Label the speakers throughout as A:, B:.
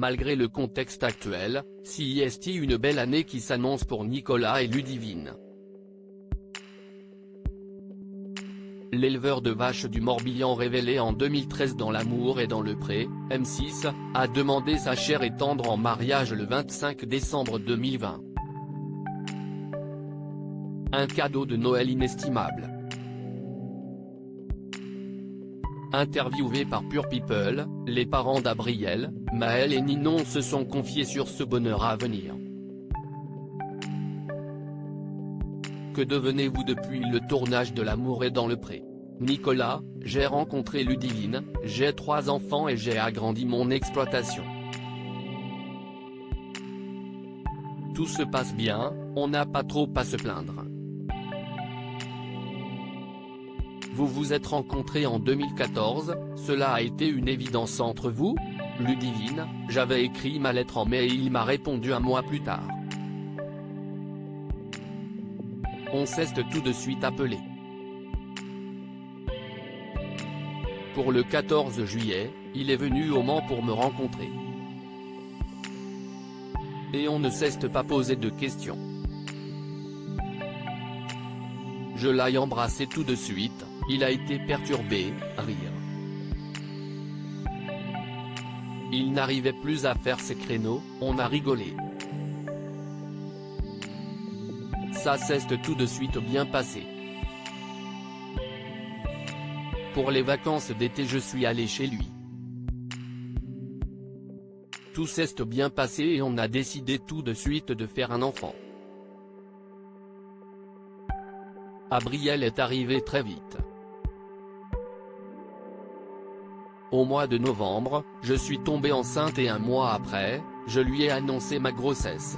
A: malgré le contexte actuel, si est une belle année qui s'annonce pour Nicolas et Ludivine. L'éleveur de vaches du Morbihan révélé en 2013 dans L'amour et dans le pré, M6, a demandé sa chère et tendre en mariage le 25 décembre 2020. Un cadeau de Noël inestimable. Interviewés par Pure People, les parents d'Abriel, Maël et Ninon se sont confiés sur ce bonheur à venir. Que devenez-vous depuis le tournage de L'amour et dans le pré? Nicolas: j'ai rencontré Ludivine, j'ai 3 enfants et j'ai agrandi mon exploitation. Tout se passe bien, on n'a pas trop à se plaindre. Vous vous êtes rencontrés en 2014, cela a été une évidence entre vous? Ludivine: j'avais écrit ma lettre en mai et il m'a répondu un mois plus tard. On s'est tout de suite appelé. Pour le 14 juillet, il est venu au Mans pour me rencontrer. Et on ne s'est pas posé de questions. Je l'ai embrassé tout de suite, il a été perturbé, rire. Il n'arrivait plus à faire ses créneaux, on a rigolé. Ça s'est tout de suite bien passé. Pour les vacances d'été je suis allé chez lui. Tout s'est bien passé et on a décidé tout de suite de faire un enfant. Abriel est arrivé très vite. Au mois de novembre, je suis tombée enceinte et un mois après, je lui ai annoncé ma grossesse.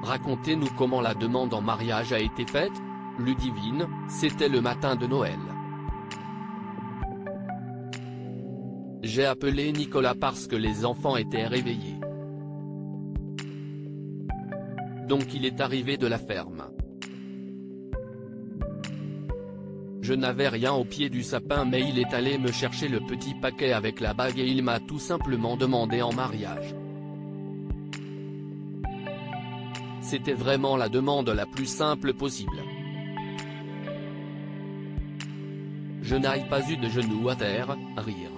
A: Racontez-nous comment la demande en mariage a été faite. Ludivine: c'était le matin de Noël. J'ai appelé Nicolas parce que les enfants étaient réveillés. Donc il est arrivé de la ferme. Je n'avais rien au pied du sapin mais il est allé me chercher le petit paquet avec la bague et il m'a tout simplement demandé en mariage. C'était vraiment la demande la plus simple possible. Je n'ai pas eu de genoux à terre, rire.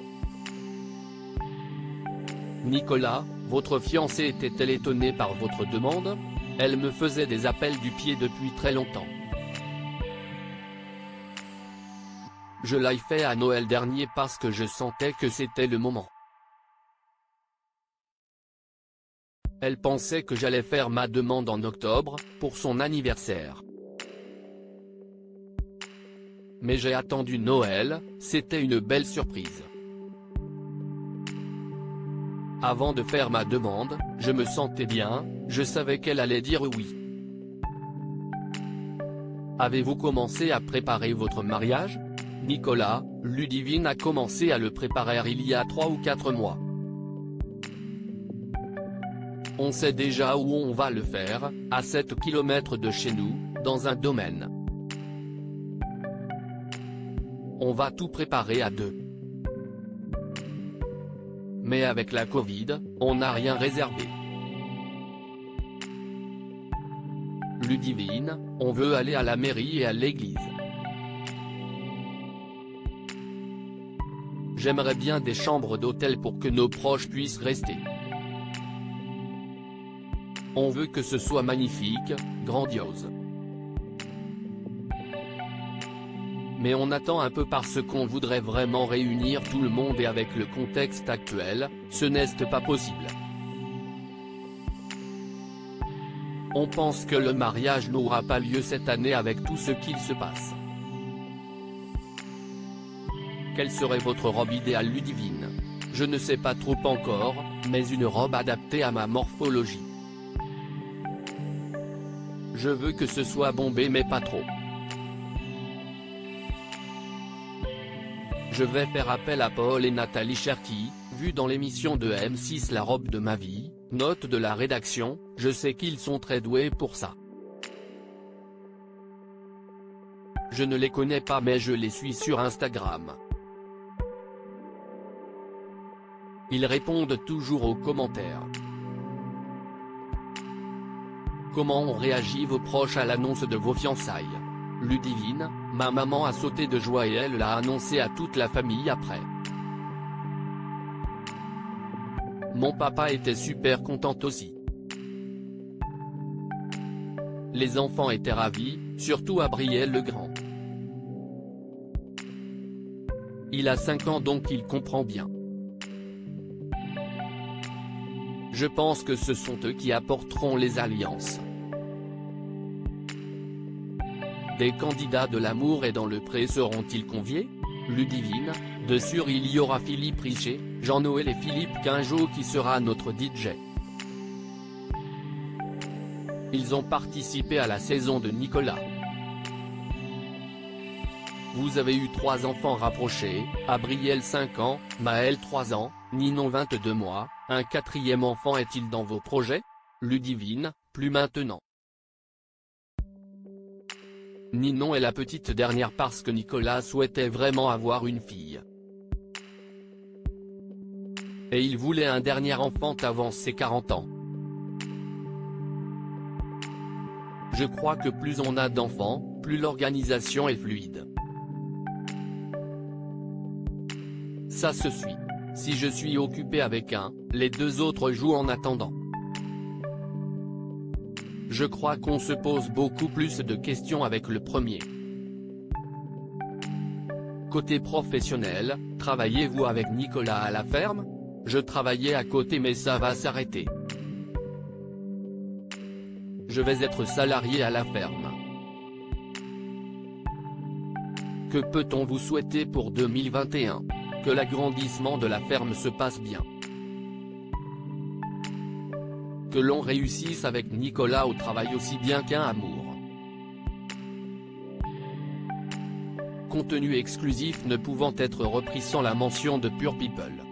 A: Nicolas: votre fiancée était-elle étonnée par votre demande? Elle me faisait des appels du pied depuis très longtemps. Je l'ai fait à Noël dernier parce que je sentais que c'était le moment. Elle pensait que j'allais faire ma demande en octobre, pour son anniversaire. Mais j'ai attendu Noël, c'était une belle surprise. Avant de faire ma demande, je me sentais bien, je savais qu'elle allait dire oui. Avez-vous commencé à préparer votre mariage? Nicolas: Ludivine a commencé à le préparer il y a 3 ou 4 mois. On sait déjà où on va le faire, à 7 km de chez nous, dans un domaine. On va tout préparer à 2. Mais avec la Covid, on n'a rien réservé. Ludivine: on veut aller à la mairie et à l'église. J'aimerais bien des chambres d'hôtel pour que nos proches puissent rester. On veut que ce soit magnifique, grandiose. Mais on attend un peu parce qu'on voudrait vraiment réunir tout le monde et avec le contexte actuel, ce n'est pas possible. On pense que le mariage n'aura pas lieu cette année avec tout ce qu'il se passe. Quelle serait votre robe idéale Ludivine? Je ne sais pas trop encore, mais une robe adaptée à ma morphologie. Je veux que ce soit bombé mais pas trop. Je vais faire appel à Paul et Nathalie Cherki, vu dans l'émission de M6 La robe de ma vie, note de la rédaction, je sais qu'ils sont très doués pour ça. Je ne les connais pas mais je les suis sur Instagram. Ils répondent toujours aux commentaires. Comment ont réagi vos proches à l'annonce de vos fiançailles? Ludivine: ma maman a sauté de joie et elle l'a annoncé à toute la famille après. Mon papa était super content aussi. Les enfants étaient ravis, surtout Abriel le grand. Il a 5 ans donc il comprend bien. Je pense que ce sont eux qui apporteront les alliances. Des candidats de l'amour et dans le pré seront-ils conviés? Ludivine: de sûr il y aura Philippe Richer, Jean-Noël et Philippe Quingeot qui sera notre DJ. Ils ont participé à la saison de Nicolas. Vous avez eu 3 enfants rapprochés, Abriel 5 ans, Maël 3 ans, Ninon 22 mois, un 4e enfant est-il dans vos projets? Ludivine: plus maintenant. Ninon est la petite dernière parce que Nicolas souhaitait vraiment avoir une fille. Et il voulait un dernier enfant avant ses 40 ans. Je crois que plus on a d'enfants, plus l'organisation est fluide. Ça se suit. Si je suis occupé avec un, les 2 autres jouent en attendant. Je crois qu'on se pose beaucoup plus de questions avec le premier. Côté professionnel, travaillez-vous avec Nicolas à la ferme? Je travaillais à côté mais ça va s'arrêter. Je vais être salarié à la ferme. Que peut-on vous souhaiter pour 2021? Que l'agrandissement de la ferme se passe bien. Que l'on réussisse avec Nicolas au travail aussi bien qu'un amour. Contenu exclusif ne pouvant être repris sans la mention de Pure People.